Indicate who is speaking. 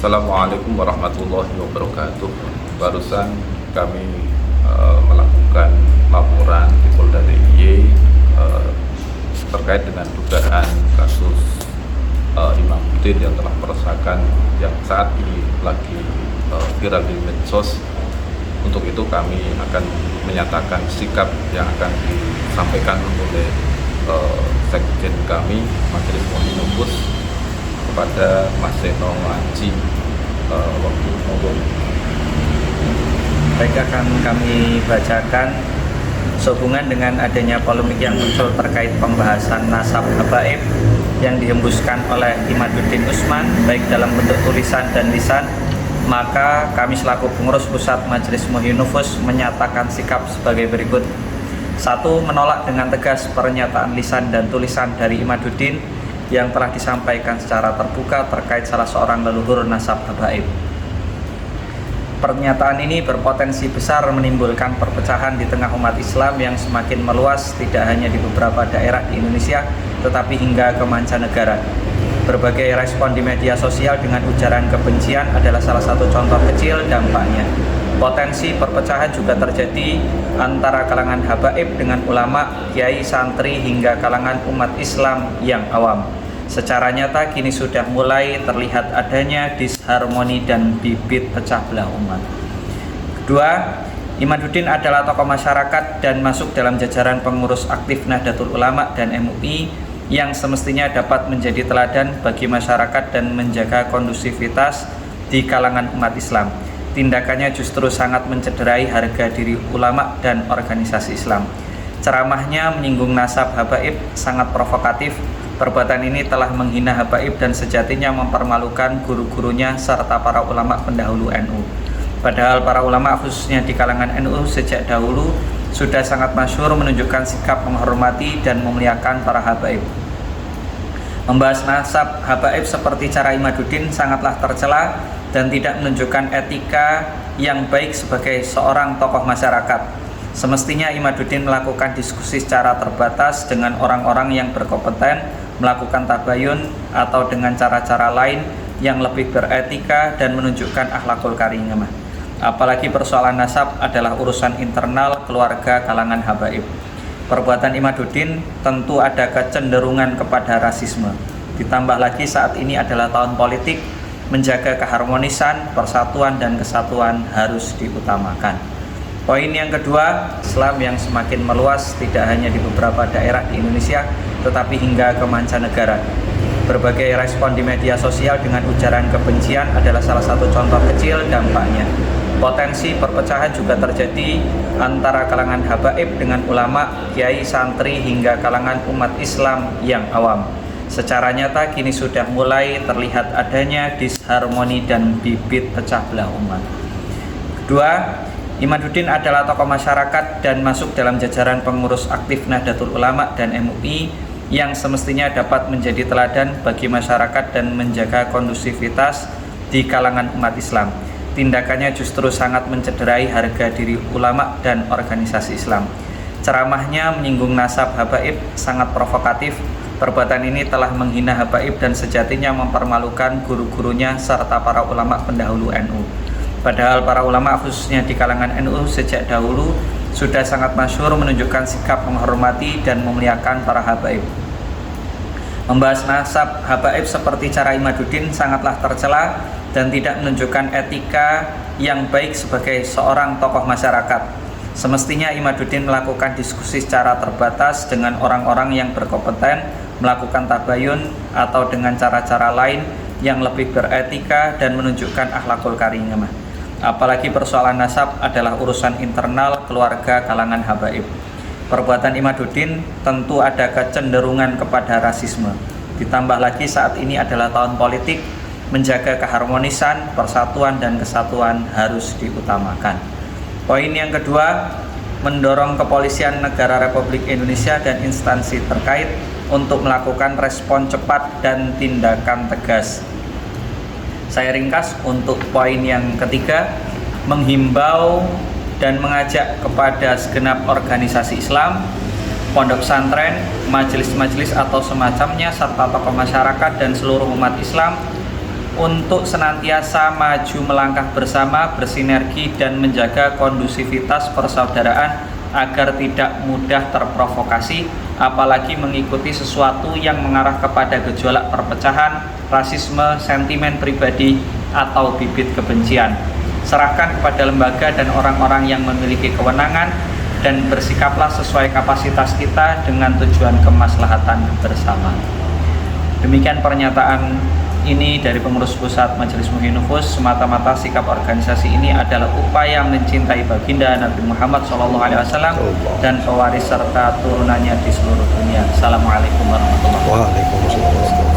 Speaker 1: Assalamualaikum warahmatullahi wabarakatuh. Barusan kami melakukan laporan di Polda DIY terkait dengan dugaan kasus Imamuddin yang telah meresahkan yang saat ini lagi viral di medsos. Untuk itu kami akan menyatakan sikap yang akan disampaikan oleh sekjen kami, Majelis Muhinufus, kepada Mas Seno Anji waktu ngobrol.
Speaker 2: Baik, akan kami bacakan sehubungan dengan adanya polemik yang muncul terkait pembahasan nasab habaib yang dihembuskan oleh Imaduddin Usman baik dalam bentuk tulisan dan lisan, maka kami selaku pengurus pusat Majelis Muhinufus menyatakan sikap sebagai berikut. 1. Menolak dengan tegas pernyataan lisan dan tulisan dari Imaduddin yang telah disampaikan secara terbuka terkait salah seorang leluhur nasab habaib. Pernyataan ini berpotensi besar menimbulkan perpecahan di tengah umat Islam yang semakin meluas tidak hanya di beberapa daerah di Indonesia tetapi hingga ke mancanegara. Berbagai respon di media sosial dengan ujaran kebencian adalah salah satu contoh kecil dampaknya. Potensi perpecahan juga terjadi antara kalangan habaib dengan ulama, kiai, santri hingga kalangan umat Islam yang awam. Secara nyata kini sudah mulai terlihat adanya disharmoni dan bibit pecah belah umat. 2. Imaduddin adalah tokoh masyarakat dan masuk dalam jajaran pengurus aktif Nahdlatul Ulama dan MUI yang semestinya dapat menjadi teladan bagi masyarakat dan menjaga kondusivitas di kalangan umat Islam. Tindakannya justru sangat mencederai harga diri ulama dan organisasi Islam. Ceramahnya menyinggung nasab habaib sangat provokatif. Perbuatan ini telah menghina habaib dan sejatinya mempermalukan guru-gurunya serta para ulama pendahulu NU. Padahal para ulama khususnya di kalangan NU sejak dahulu sudah sangat masyhur menunjukkan sikap menghormati dan memuliakan para habaib. Membahas nasab habaib seperti cara Imaduddin sangatlah tercela dan tidak menunjukkan etika yang baik sebagai seorang tokoh masyarakat. Semestinya Imaduddin melakukan diskusi secara terbatas dengan orang-orang yang berkompeten, melakukan tabayun atau dengan cara-cara lain yang lebih beretika dan menunjukkan akhlakul karimah. Apalagi persoalan nasab adalah urusan internal keluarga kalangan habaib. Perbuatan Imaduddin tentu ada kecenderungan kepada rasisme. Ditambah lagi saat ini adalah tahun politik, menjaga keharmonisan, persatuan dan kesatuan harus diutamakan. Poin yang kedua, Islam yang semakin meluas tidak hanya di beberapa daerah di Indonesia tetapi hingga ke mancanegara. Berbagai respon di media sosial dengan ujaran kebencian adalah salah satu contoh kecil dampaknya. Potensi perpecahan juga terjadi antara kalangan habaib dengan ulama, kiai, santri hingga kalangan umat Islam yang awam. Secara nyata kini sudah mulai terlihat adanya disharmoni dan bibit pecah belah umat. 2. Imaduddin adalah tokoh masyarakat dan masuk dalam jajaran pengurus aktif Nahdlatul Ulama dan MUI yang semestinya dapat menjadi teladan bagi masyarakat dan menjaga kondusivitas di kalangan umat Islam. Tindakannya justru sangat mencederai harga diri ulama dan organisasi Islam. Ceramahnya menyinggung nasab habaib sangat provokatif. Perbuatan ini telah menghina habaib dan sejatinya mempermalukan guru-gurunya serta para ulama pendahulu NU. Padahal para ulama khususnya di kalangan NU sejak dahulu sudah sangat masyhur menunjukkan sikap menghormati dan memuliakan para habaib. Membahas nasab habaib seperti cara Imaduddin sangatlah tercela dan tidak menunjukkan etika yang baik sebagai seorang tokoh masyarakat. Semestinya Imaduddin melakukan diskusi secara terbatas dengan orang-orang yang berkompeten, melakukan tabayun atau dengan cara-cara lain yang lebih beretika dan menunjukkan akhlakul karimah. Apalagi persoalan nasab adalah urusan internal keluarga kalangan habaib. Perbuatan Imaduddin tentu ada kecenderungan kepada rasisme. Ditambah lagi saat ini adalah tahun politik, menjaga keharmonisan, persatuan dan kesatuan harus diutamakan. Poin yang kedua, mendorong kepolisian negara Republik Indonesia dan instansi terkait untuk melakukan respon cepat dan tindakan tegas. Saya ringkas untuk poin yang ketiga, menghimbau dan mengajak kepada segenap organisasi Islam, pondok pesantren, majelis-majelis atau semacamnya serta tokoh masyarakat dan seluruh umat Islam untuk senantiasa maju melangkah bersama, bersinergi dan menjaga kondusivitas persaudaraan agar tidak mudah terprovokasi, apalagi mengikuti sesuatu yang mengarah kepada gejolak perpecahan, rasisme, sentimen pribadi, atau bibit kebencian. Serahkan kepada lembaga dan orang-orang yang memiliki kewenangan dan bersikaplah sesuai kapasitas kita dengan tujuan kemaslahatan bersama. Demikian pernyataan ini dari pengurus pusat Majelis Muhyi Nufus. Semata-mata sikap organisasi ini adalah upaya mencintai baginda Nabi Muhammad SAW dan pewaris serta turunannya di seluruh dunia. Assalamualaikum warahmatullahi wabarakatuh.
Speaker 3: Waalaikumsalam.